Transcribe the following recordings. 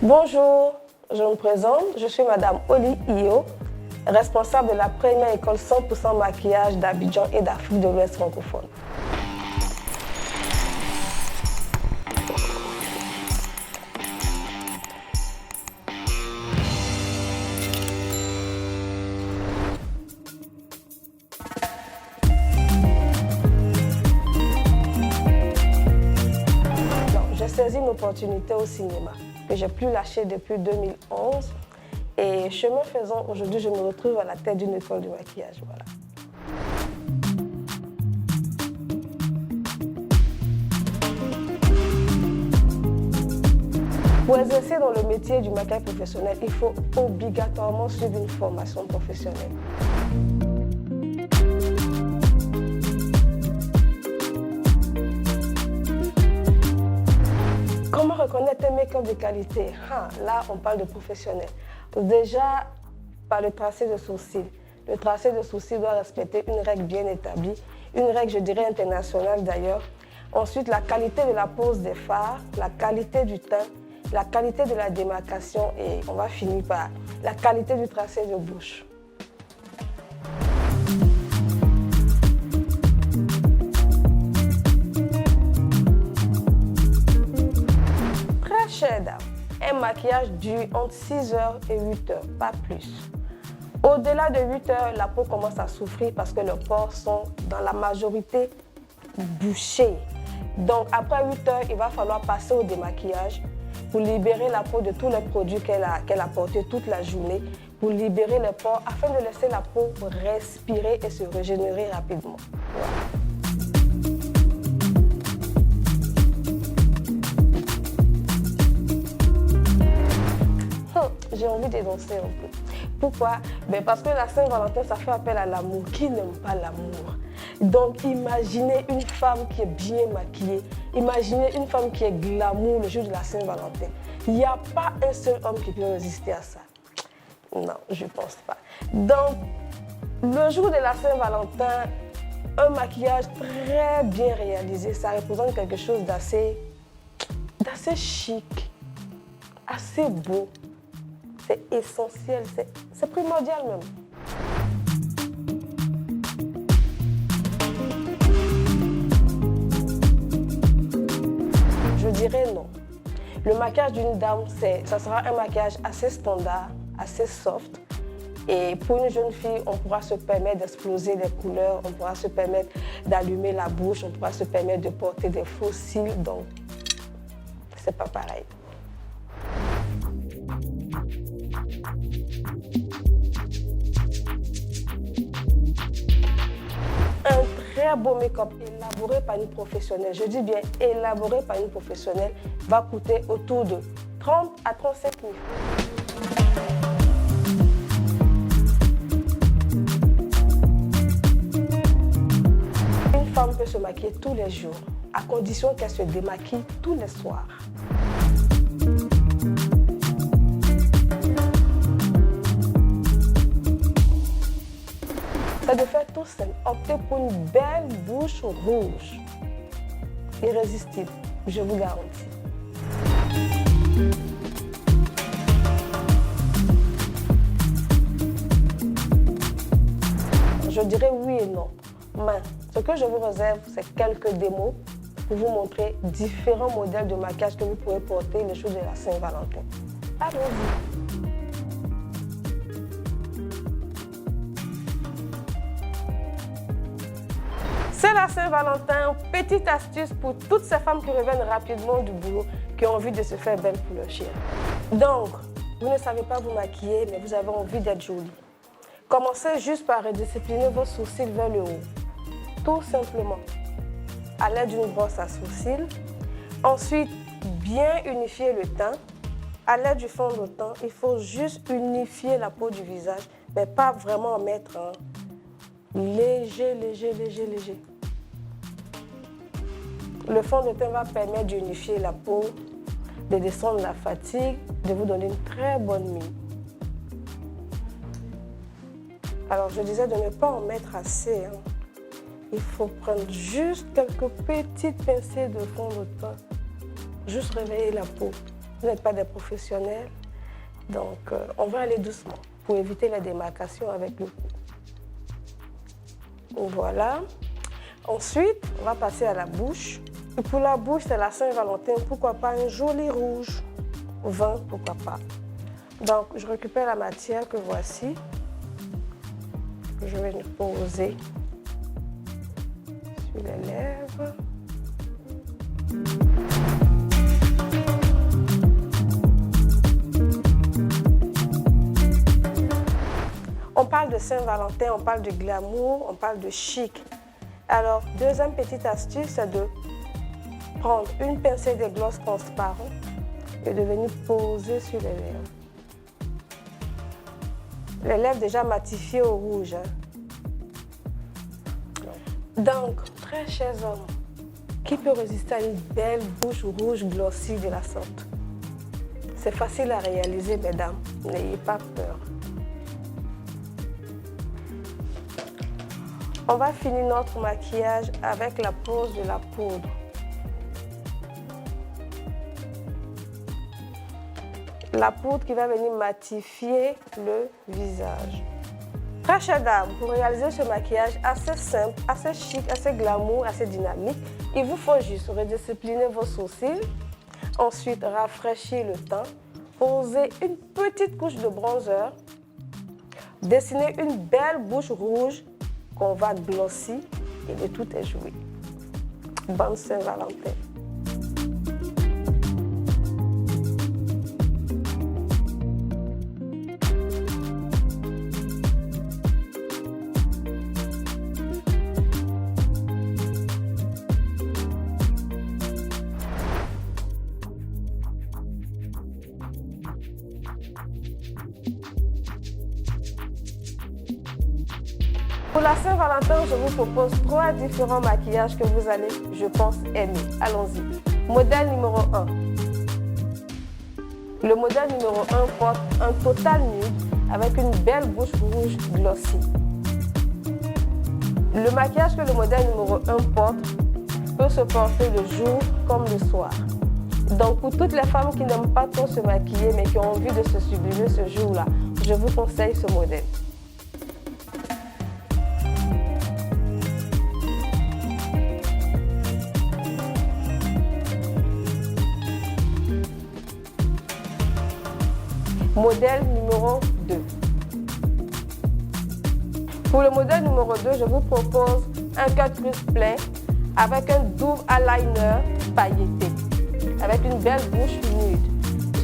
Bonjour, je me présente, je suis Madame Oli Iyo, responsable de la première école 100% maquillage d'Abidjan et d'Afrique de l'Ouest francophone. J'ai saisi une opportunité au cinéma que j'ai plus lâché depuis 2011 et chemin faisant, aujourd'hui je me retrouve à la tête d'une école de maquillage. Voilà. Pour exercer dans le métier du maquillage professionnel, il faut obligatoirement suivre une formation professionnelle. Comment reconnaître un make-up de qualité? Là, on parle de professionnel. Déjà, par le tracé de sourcils. Le tracé de sourcils doit respecter une règle bien établie, une règle, je dirais, internationale d'ailleurs. Ensuite, la qualité de la pose des fards, la qualité du teint, la qualité de la démarcation et on va finir par la qualité du tracé de bouche. Chère dame, un maquillage dure entre 6 heures et 8 heures, pas plus. Au-delà de 8 heures, la peau commence à souffrir parce que les pores sont dans la majorité bouchés. Donc après 8 heures, il va falloir passer au démaquillage pour libérer la peau de tous les produits qu'elle a portés toute la journée, pour libérer les pores afin de laisser la peau respirer et se régénérer rapidement. Voilà. J'ai envie de danser un peu. Pourquoi? Parce que la Saint-Valentin, ça fait appel à l'amour. Qui n'aime pas l'amour? Donc, imaginez une femme qui est bien maquillée. Imaginez une femme qui est glamour le jour de la Saint-Valentin. Il n'y a pas un seul homme qui peut résister à ça. Non, je ne pense pas. Donc, le jour de la Saint-Valentin, un maquillage très bien réalisé, ça représente quelque chose d'assez chic, assez beau. C'est essentiel, c'est primordial même. Je dirais non. Le maquillage d'une dame, ça sera un maquillage assez standard, assez soft. Et pour une jeune fille, on pourra se permettre d'exploser les couleurs, on pourra se permettre d'allumer la bouche, on pourra se permettre de porter des faux cils. Donc, c'est pas pareil. Un très beau make-up élaboré par une professionnelle, je dis bien élaboré par une professionnelle, va coûter autour de 30 à 35 000. Une femme peut se maquiller tous les jours, à condition qu'elle se démaquille tous les soirs. C'est de faire tout seul, opter pour une belle bouche rouge. Irrésistible, je vous garantis. Je dirais oui et non. Mais ce que je vous réserve, c'est quelques démos pour vous montrer différents modèles de maquillage que vous pourrez porter le jour de la Saint-Valentin. Allons-y. C'est la Saint-Valentin, petite astuce pour toutes ces femmes qui reviennent rapidement du boulot, qui ont envie de se faire belle pour leur chien. Donc, vous ne savez pas vous maquiller, mais vous avez envie d'être jolie. Commencez juste par rediscipliner vos sourcils vers le haut. Tout simplement. À l'aide d'une brosse à sourcils. Ensuite, bien unifier le teint. À l'aide du fond de teint, il faut juste unifier la peau du visage, mais pas vraiment en mettre léger. Le fond de teint va permettre d'unifier la peau, de descendre la fatigue, de vous donner une très bonne mine. Alors je disais de ne pas en mettre assez. Il faut prendre juste quelques petites pincées de fond de teint. Juste réveiller la peau. Vous n'êtes pas des professionnels. Donc, on va aller doucement pour éviter la démarcation avec le cou. Voilà. Ensuite, on va passer à la bouche. Et pour la bouche, c'est la Saint-Valentin. Pourquoi pas un joli rouge? Vin, pourquoi pas. Donc, je récupère la matière que voici. Je vais le poser sur les lèvres. On parle de Saint-Valentin, on parle de glamour, on parle de chic. Alors, deuxième petite astuce, c'est de prendre une pincée de gloss transparent et de venir poser sur les lèvres. Les lèvres déjà matifiées au rouge. Donc, très chers hommes, qui peut résister à une belle bouche rouge glossy de la sorte? C'est facile à réaliser, mesdames, n'ayez pas peur. On va finir notre maquillage avec la pose de la poudre. La poudre qui va venir matifier le visage. Très chère dame, pour réaliser ce maquillage assez simple, assez chic, assez glamour, assez dynamique, il vous faut juste rediscipliner vos sourcils, ensuite rafraîchir le teint, poser une petite couche de bronzer, dessiner une belle bouche rouge qu'on va glossy et le tout est joué. Bonne Saint-Valentin! Pour la Saint-Valentin, je vous propose 3 différents maquillages que vous allez, je pense, aimer. Allons-y. Modèle numéro 1. Le modèle numéro 1 porte un total nude avec une belle bouche rouge glossy. Le maquillage que le modèle numéro 1 porte peut se porter le jour comme le soir. Donc pour toutes les femmes qui n'aiment pas trop se maquiller mais qui ont envie de se sublimer ce jour-là, je vous conseille ce modèle. Modèle numéro 2. Pour le modèle numéro 2, je vous propose un cut crease plein avec un double eyeliner pailleté, avec une belle bouche nude.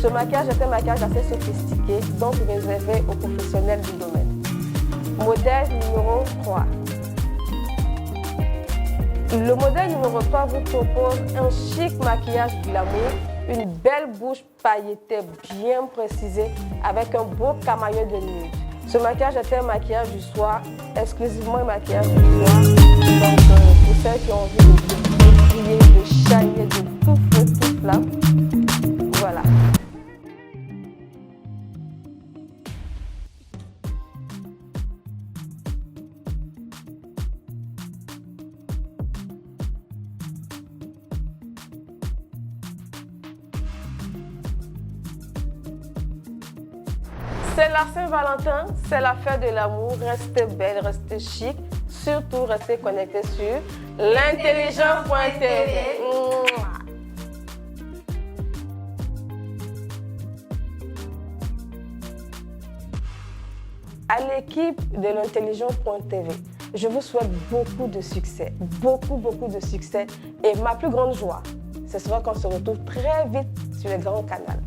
Ce maquillage est un maquillage assez sophistiqué, donc réservé aux professionnels du domaine. Modèle numéro 3. Le modèle numéro 3 vous propose un chic maquillage glamour, une belle bouche pailletée bien précisée avec un beau camailleux de nude. Ce maquillage est un maquillage du soir, exclusivement un maquillage du soir. Donc pour celles qui ont envie de briller, de shiner, de tout feu, tout flamme, voilà. C'est la Saint-Valentin, c'est la fête de l'amour. Restez belle, restez chic. Surtout, restez connectés sur l'intelligent.tv. À l'équipe de l'intelligent.tv, je vous souhaite beaucoup de succès, beaucoup de succès. Et ma plus grande joie, ce sera qu'on se retrouve très vite sur le grand canal.